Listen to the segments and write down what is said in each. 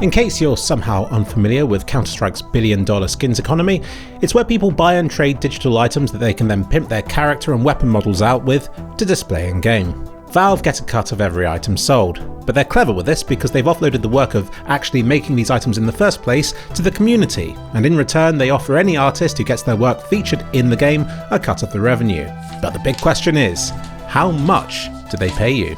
In case you're somehow unfamiliar with Counter-Strike's billion-dollar skins economy, it's where people buy and trade digital items that they can then pimp their character and weapon models out with to display in-game. Valve get a cut of every item sold, but they're clever with this because they've offloaded the work of actually making these items in the first place to the community, and in return they offer any artist who gets their work featured in the game a cut of the revenue. But the big question is, how much do they pay you?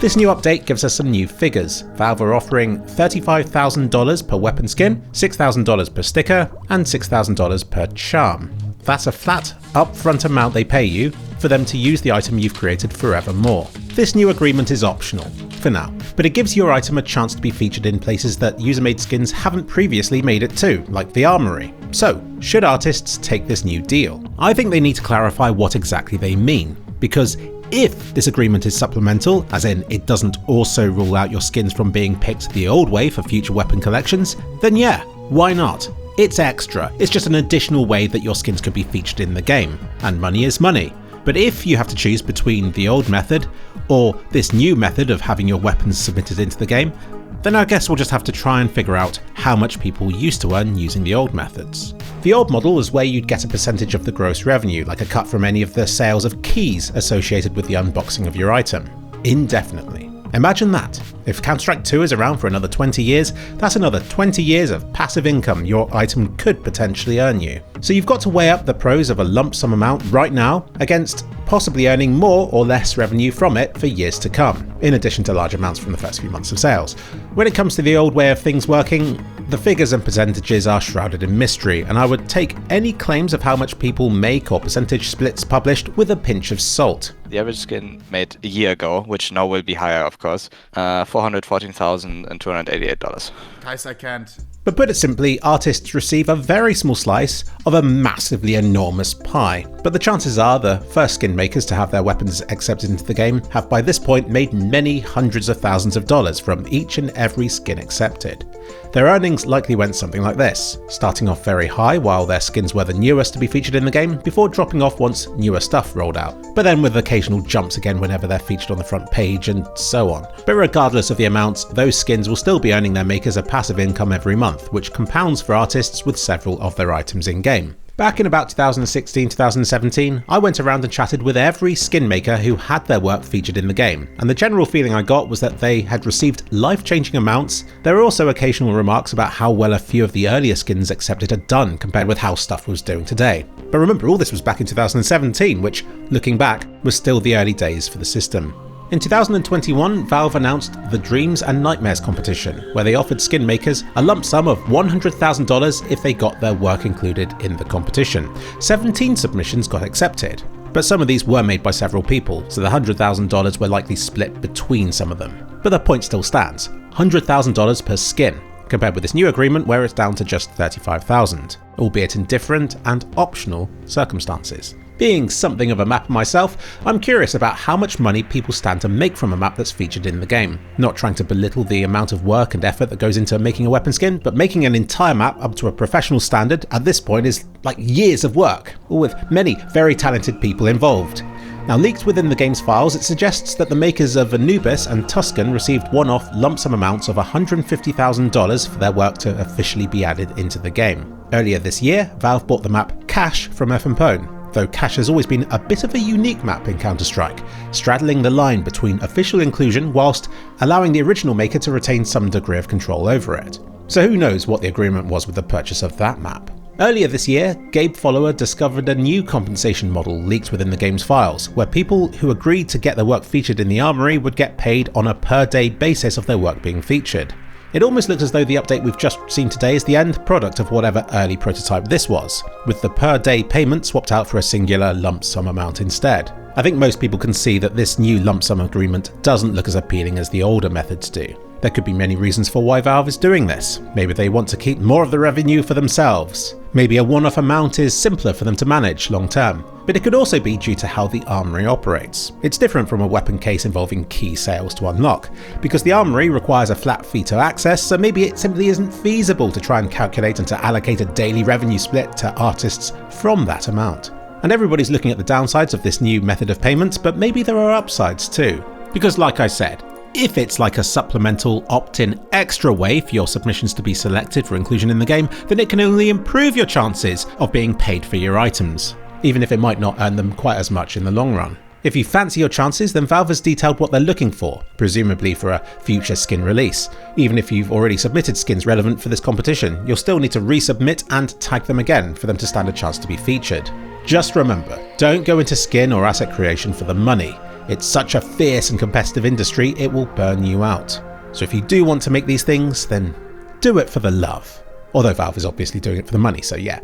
This new update gives us some new figures. Valve are offering $35,000 per weapon skin, $6,000 per sticker, and $6,000 per charm. That's a flat, upfront amount they pay you for them to use the item you've created forevermore. This new agreement is optional, for now, but it gives your item a chance to be featured in places that user-made skins haven't previously made it to, like the Armory. So, should artists take this new deal? I think they need to clarify what exactly they mean, because if this agreement is supplemental, as in it doesn't also rule out your skins from being picked the old way for future weapon collections, then yeah, why not? It's extra, it's just an additional way that your skins could be featured in the game, and money is money. But if you have to choose between the old method or this new method of having your weapons submitted into the game, then I guess we'll just have to try and figure out how much people used to earn using the old methods. The old model is where you'd get a percentage of the gross revenue, like a cut from any of the sales of keys associated with the unboxing of your item, indefinitely. Imagine that. If Counter-Strike 2 is around for another 20 years, that's another 20 years of passive income your item could potentially earn you. So you've got to weigh up the pros of a lump sum amount right now against possibly earning more or less revenue from it for years to come, in addition to large amounts from the first few months of sales. When it comes to the old way of things working, the figures and percentages are shrouded in mystery, and I would take any claims of how much people make or percentage splits published with a pinch of salt. The average skin made a year ago, which now will be higher of course, $414,288. Guys, I can't. But put it simply, artists receive a very small slice of a massively enormous pie. But the chances are the first skin makers to have their weapons accepted into the game have by this point made many hundreds of thousands of dollars from each and every skin accepted. Their earnings likely went something like this, starting off very high while their skins were the newest to be featured in the game, before dropping off once newer stuff rolled out, but then with occasional jumps again whenever they're featured on the front page and so on. But regardless of the amounts, those skins will still be earning their makers a passive income every month, which compounds for artists with several of their items in-game. Back in about 2016-2017, I went around and chatted with every skin maker who had their work featured in the game, and the general feeling I got was that they had received life-changing amounts. There were also occasional remarks about how well a few of the earlier skins accepted had done compared with how stuff was doing today. But remember, all this was back in 2017, which, looking back, was still the early days for the system. In 2021, Valve announced the Dreams and Nightmares competition, where they offered skin makers a lump sum of $100,000 if they got their work included in the competition. 17 submissions got accepted, but some of these were made by several people, so the $100,000 were likely split between some of them. But the point still stands, $100,000 per skin, compared with this new agreement where it's down to just $35,000, albeit in different and optional circumstances. Being something of a mapper myself, I'm curious about how much money people stand to make from a map that's featured in the game. Not trying to belittle the amount of work and effort that goes into making a weapon skin, but making an entire map up to a professional standard at this point is like years of work, all with many very talented people involved. Now, leaked within the game's files, it suggests that the makers of Anubis and Tuscan received one-off lump sum amounts of $150,000 for their work to officially be added into the game. Earlier this year, Valve bought the map Cache from Pone, though Cache has always been a bit of a unique map in Counter-Strike, straddling the line between official inclusion whilst allowing the original maker to retain some degree of control over it. So who knows what the agreement was with the purchase of that map. Earlier this year, Gabe Follower discovered a new compensation model leaked within the game's files, where people who agreed to get their work featured in the Armory would get paid on a per-day basis of their work being featured. It almost looks as though the update we've just seen today is the end product of whatever early prototype this was, with the per-day payment swapped out for a singular lump sum amount instead. I think most people can see that this new lump sum agreement doesn't look as appealing as the older methods do. There could be many reasons for why Valve is doing this. Maybe they want to keep more of the revenue for themselves. Maybe a one-off amount is simpler for them to manage long term. But it could also be due to how the Armory operates. It's different from a weapon case involving key sales to unlock, because the Armory requires a flat fee to access, so maybe it simply isn't feasible to try and calculate and to allocate a daily revenue split to artists from that amount. And everybody's looking at the downsides of this new method of payment, but maybe there are upsides too. Because like I said, If it's like a supplemental opt-in extra way for your submissions to be selected for inclusion in the game, then it can only improve your chances of being paid for your items, even if it might not earn them quite as much in the long run. If you fancy your chances, then Valve has detailed what they're looking for, presumably for a future skin release. Even if you've already submitted skins relevant for this competition, you'll still need to resubmit and tag them again for them to stand a chance to be featured. Just remember, don't go into skin or asset creation for the money. It's such a fierce and competitive industry, it will burn you out. So if you do want to make these things, then do it for the love. Although Valve is obviously doing it for the money, so yeah.